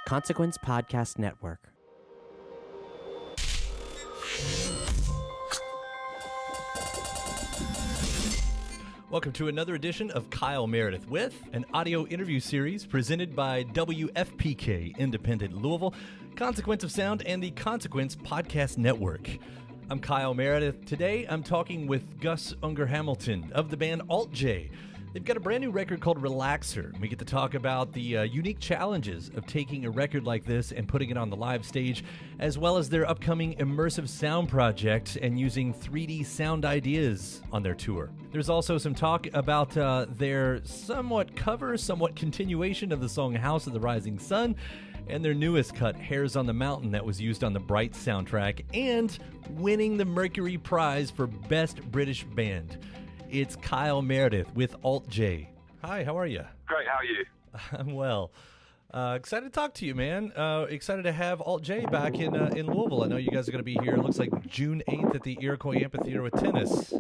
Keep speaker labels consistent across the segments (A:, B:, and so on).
A: Consequence Podcast Network.
B: Welcome to another edition of Kyle Meredith with an audio interview series presented by WFPK Independent Louisville, Consequence of Sound, and the Consequence Podcast Network. I'm Kyle Meredith. Today I'm talking with Gus Unger-Hamilton of the band Alt-J. They've got a brand new record called Relaxer. We get to talk about the unique challenges of taking a record like this and putting it on the live stage, as well as their upcoming immersive sound project and using 3D sound ideas on their tour. There's also some talk about their somewhat continuation of the song House of the Rising Sun, and their newest cut, Hares On the Mountain, that was used on the Bright soundtrack, and winning the Mercury Prize for Best British Band. It's Kyle Meredith with Alt-J. Hi, how are you?
C: Great, how are you?
B: I'm well. Excited to talk to you, man. Excited to have Alt-J back in Louisville. I know you guys are going to be here, it looks like June 8th at the Iroquois Amphitheater with tennis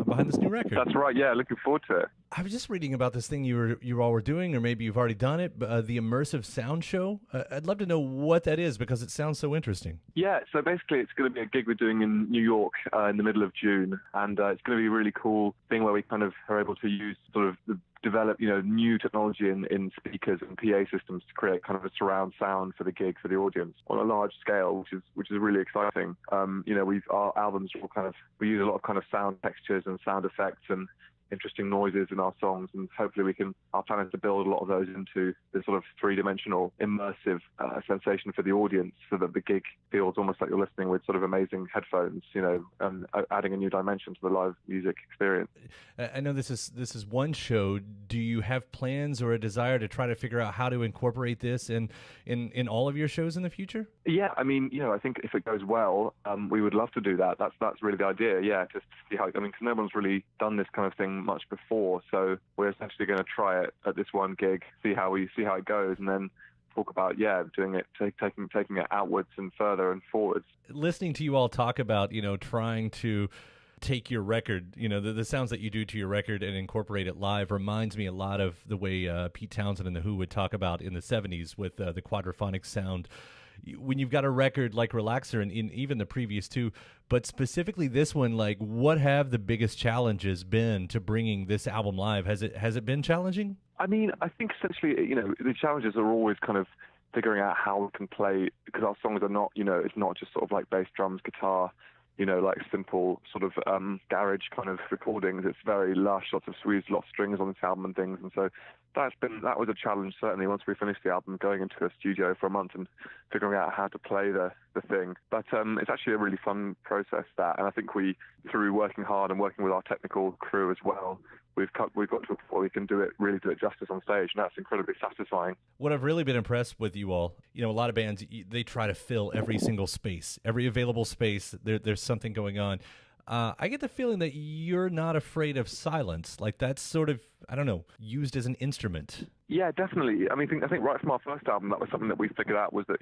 B: behind this new record.
C: That's right, yeah, looking forward to it.
B: I was just reading about this thing you all were doing, or maybe you've already done it, the immersive sound show. I'd love to know what that is because it sounds so interesting.
C: Yeah, so basically it's going to be a gig we're doing in New York in the middle of June, and it's going to be a really cool thing where we kind of are able to use sort of develop, new technology in speakers and PA systems to create kind of a surround sound for the gig for the audience on a large scale, which is really exciting. Our albums will we use a lot of kind of sound textures and sound effects and interesting noises in our songs, and hopefully our plan is to build a lot of those into this sort of three-dimensional immersive sensation for the audience, so that the gig feels almost like you're listening with sort of amazing headphones, and adding a new dimension to the live music experience.
B: I know this is one show. Do you have plans or a desire to try to figure out how to incorporate this in all of your shows in the future? Yeah,
C: I think if it goes well, we would love to do that. That's really the idea. Yeah, just to see how. Because no one's really done this kind of thing much before, so we're essentially going to try it at this one gig, see how it goes, and then talk about doing it, taking it outwards and further and forwards.
B: Listening to you all talk about trying to take your record, the sounds that you do to your record and incorporate it live reminds me a lot of the way Pete Townsend and the Who would talk about in the 70s with the quadraphonic sound. When you've got a record like Relaxer and in even the previous two, but specifically this one, like, what have the biggest challenges been to bringing this album live? Has it been challenging? I
C: think essentially, the challenges are always kind of figuring out how we can play, because our songs are not, it's not just sort of like bass, drums, guitar, like simple sort of garage kind of recordings. It's very lush, lots of strings on this album and things. And so that was a challenge, certainly, once we finished the album, going into a studio for a month and figuring out how to play the thing. But it's actually a really fun process, that. And I think through working hard and working with our technical crew as well, we've got to a point where we can really do it justice on stage, and that's incredibly satisfying.
B: What I've really been impressed with you all, a lot of bands, they try to fill every single space, every available space. There's something going on. I get the feeling that you're not afraid of silence. Like, that's sort of, used as an instrument.
C: Yeah, definitely. I think right from our first album, that was something that we figured out, was that,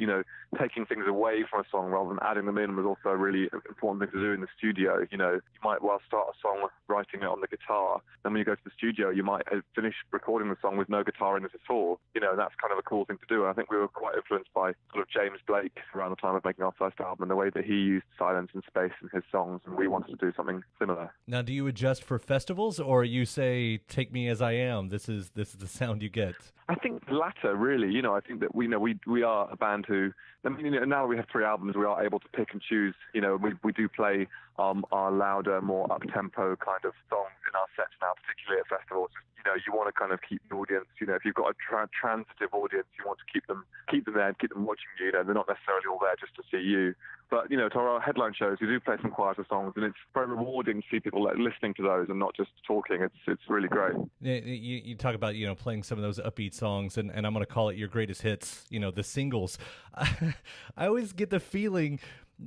C: taking things away from a song rather than adding them in was also a really important thing to do in the studio. You might well start a song writing it on the guitar, then when you go to the studio, you might finish recording the song with no guitar in it at all. And that's kind of a cool thing to do. And I think we were quite influenced by sort of James Blake around the time of making our first album, and the way that he used silence and space in his songs, and we wanted to do something similar.
B: Now, do you adjust for festivals, or you say, take me as I am, this is the sound you get?
C: I think the latter, really. I think that we are a band who, now that we have 3 albums, we are able to pick and choose. We do play our louder, more up-tempo kind of songs in our sets now, particularly at festivals. You want to kind of keep the audience, if you've got a transitive audience, you want to keep them there and keep them watching you. They're not necessarily all there just to see you. But, to our headline shows, we do play some quieter songs, and it's very rewarding to see people listening to those and not just talking. It's really great.
B: You talk about, playing some of those upbeat songs, and I'm going to call it your greatest hits, the singles. I always get the feeling,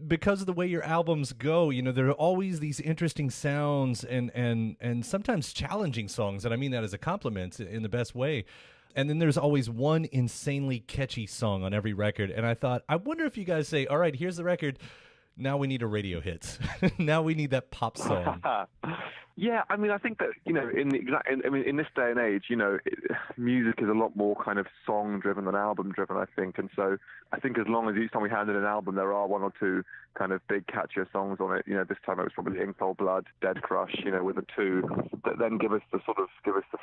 B: because of the way your albums go, there are always these interesting sounds and sometimes challenging songs, and I mean that as a compliment in the best way. And then there's always one insanely catchy song on every record. And I thought, I wonder if you guys say, all right, here's the record. Now we need a radio hit. Now we need that pop song.
C: Yeah, I mean, I think that, in this day and age, music is a lot more kind of song-driven than album-driven, I think. And so I think as long as each time we hand in an album, there are one or two kind of big, catchier songs on it. This time it was probably Ink Cold Blood, Dead Crush, with the two that then give us the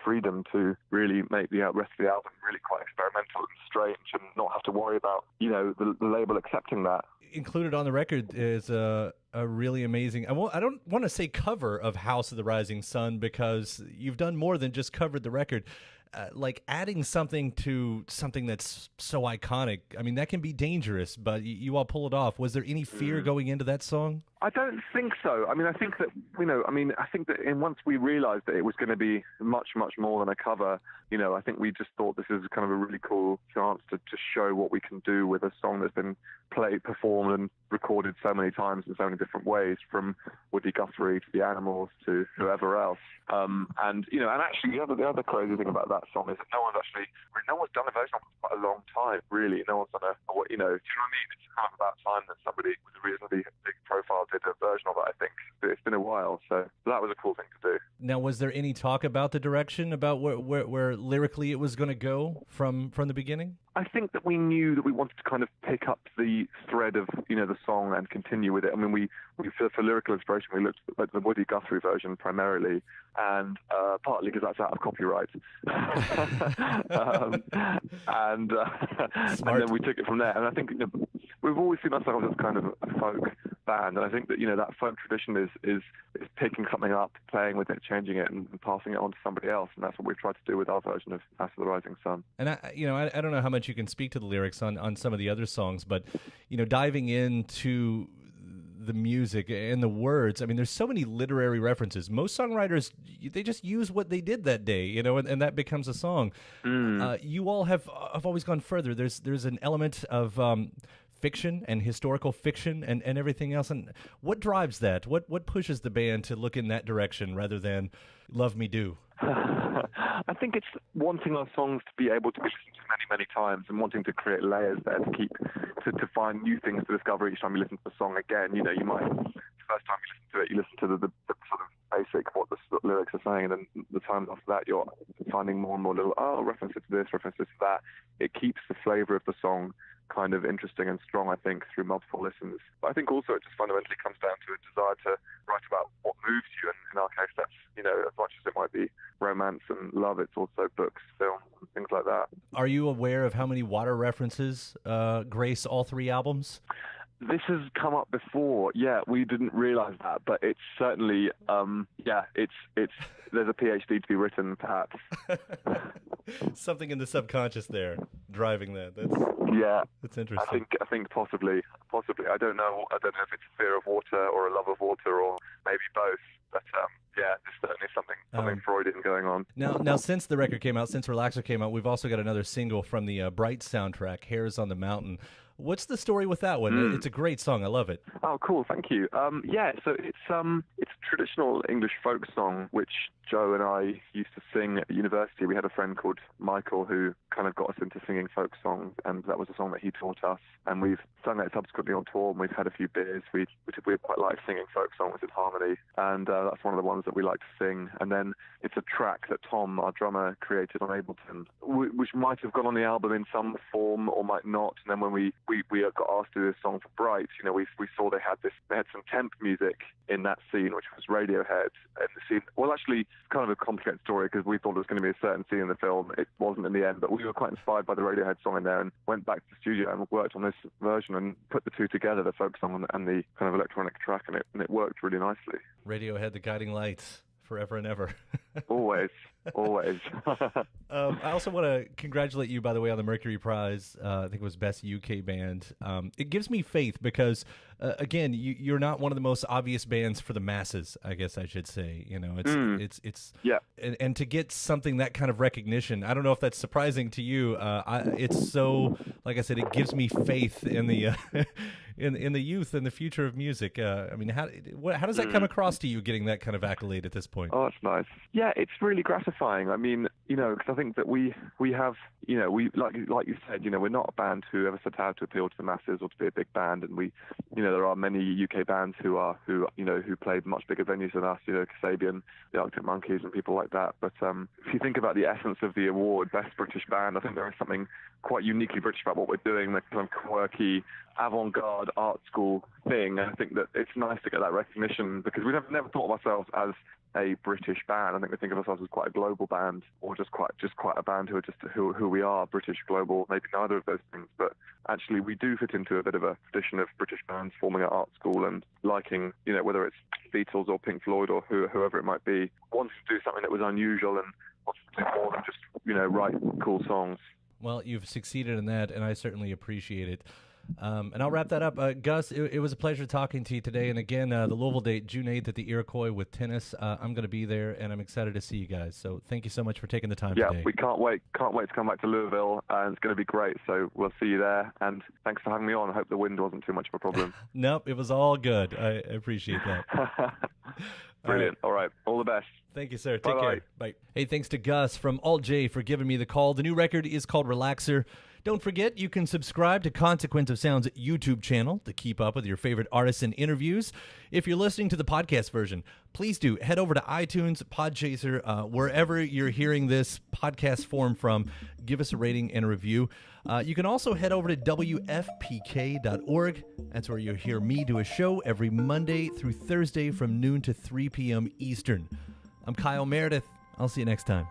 C: freedom to really make the rest of the album really quite experimental and strange and not have to worry about, the label accepting that.
B: Included on the record is a really amazing, I don't want to say cover of House of the Rising Sun, because you've done more than just covered the record. Like adding something to something that's so iconic, I mean, that can be dangerous, but you all pull it off. Was there any fear going into that song?
C: I don't think so. I mean, I think that, once we realized that it was going to be much, much more than a cover, I think we just thought this is kind of a really cool chance to show what we can do with a song that's been played, performed, and recorded so many times in so many different ways, from Woody Guthrie to the Animals to whoever else. And actually the other crazy thing about that song is that no one's done a version of it for quite a long time, really. No one's done do you know what I mean? It's kind of about time that somebody with a reasonably big profile did a version of it, I think. It's been a while, so that was a cool thing to do.
B: Now, was there any talk about the direction, about where lyrically it was going to go from the beginning?
C: I think that we knew that we wanted to kind of pick up the thread of, the song and continue with it. I mean, we for lyrical inspiration, we looked at the Woody Guthrie version primarily, and partly because that's out of copyright. And then we took it from there. And I think we've always seen ourselves as kind of a folk band, and I think that that folk tradition is picking something up, playing with it, changing it, and passing it on to somebody else, and that's what we've tried to do with our version of House of the Rising Sun.
B: And I don't know how much you can speak to the lyrics on some of the other songs, but diving into the music and the words, I mean, there's so many literary references. Most songwriters, they just use what they did that day, and that becomes a song. You all have always gone further. There's an element of fiction and historical fiction and everything else. And what drives that? What pushes the band to look in that direction rather than Love Me Do?
C: I think it's wanting our songs to be able to be listened to many, many times, and wanting to create layers there to find new things to discover each time you listen to the song again. You might, the first time you listen to it, you listen to the sort of basic of what the lyrics are saying, and then the times after that you're finding more and more little references to this, references to that. It keeps the flavor of the song kind of interesting and strong, I think, through multiple listens. But I think also it just fundamentally comes down to a desire to write about what moves you, and in our case that's, as much as it might be romance and love, it's also books, film, and things like that. Are
B: you aware of how many water references grace all three albums?
C: This has come up before. Yeah, we didn't realize that, but it's certainly, it's there's a PhD to be written, perhaps.
B: Something in the subconscious there driving that. That's interesting.
C: I think possibly. I don't know if it's a fear of water or a love of water or maybe both. But it's certainly something Freudian going on.
B: Now, since the record came out, since Relaxer came out, we've also got another single from the Bright soundtrack, Hares on the Mountain. What's the story with that one? It's a great song. I love it.
C: Oh, cool. Thank you. So it's a traditional English folk song, which Joe and I used to sing at university. We had a friend called Michael who kind of got us into singing folk songs, and that was a song that he taught us. And we've sung that subsequently on tour, and we've had a few beers. We quite like singing folk songs in harmony, and that's one of the ones that we like to sing. And then it's a track that Tom, our drummer, created on Ableton, which might have gone on the album in some form or might not. And then when we got asked to do this song for Bright, we saw they had some temp music in that scene, which was Radiohead. And the scene, well, actually, kind of a complicated story, because we thought it was going to be a certain scene in the film. It wasn't in the end, but we were quite inspired by the Radiohead song in there and went back to the studio and worked on this version and put the two together, the folk song and the kind of electronic track, and it worked really nicely.
B: Radiohead, the guiding lights, forever and ever.
C: Always.
B: I also want to congratulate you, by the way, on the Mercury Prize. I think it was Best UK Band. It gives me faith because, again, you're not one of the most obvious bands for the masses, I guess I should say. It's and to get something that kind of recognition, I don't know if that's surprising to you. It's so, like I said, it gives me faith in the in the youth and the future of music. I mean, how does that come across to you, getting that kind of accolade at this point?
C: Oh, that's nice. Yeah. Yeah, it's really gratifying. I mean, because I think that we have, we like you said, we're not a band who ever set out to appeal to the masses or to be a big band, and we, there are many UK bands who play much bigger venues than us, Kasabian, the Arctic Monkeys, and people like that. But if you think about the essence of the award, Best British Band, I think there is something quite uniquely British about what we're doing, the kind of quirky, avant-garde art school thing. And I think that it's nice to get that recognition, because we've never thought of ourselves as a British band. I think we think of ourselves as quite a global band, or just quite a band who are just who we are, British, global, maybe neither of those things. But actually, we do fit into a bit of a tradition of British bands forming an art school and liking, whether it's Beatles or Pink Floyd or whoever it might be, wanting to do something that was unusual and wanting to do more than just, write cool songs.
B: Well, you've succeeded in that, and I certainly appreciate it. And I'll wrap that up. Gus, it was a pleasure talking to you today. And again, the Louisville date, June 8th at the Iroquois with tennis. I'm going to be there, and I'm excited to see you guys. So thank you so much for taking the time today.
C: Yeah, we can't wait. Can't wait to come back to Louisville, and it's going to be great. So we'll see you there. And thanks for having me on. I hope the wind wasn't too much of a problem.
B: Nope, it was all good. I appreciate that.
C: Brilliant. All right. All the best.
B: Thank you, sir. Take
C: Bye-bye.
B: care. Bye. Hey, thanks to Gus from Alt J for giving me the call. The new record is called Relaxer. Don't forget, you can subscribe to Consequence of Sound's YouTube channel to keep up with your favorite artists and interviews. If you're listening to the podcast version, please do head over to iTunes, Podchaser, wherever you're hearing this podcast form from. Give us a rating and a review. You can also head over to WFPK.org. That's where you'll hear me do a show every Monday through Thursday from noon to 3 p.m. Eastern. I'm Kyle Meredith. I'll see you next time.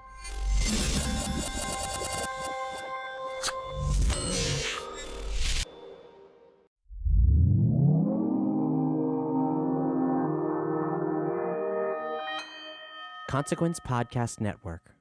A: Consequence Podcast Network.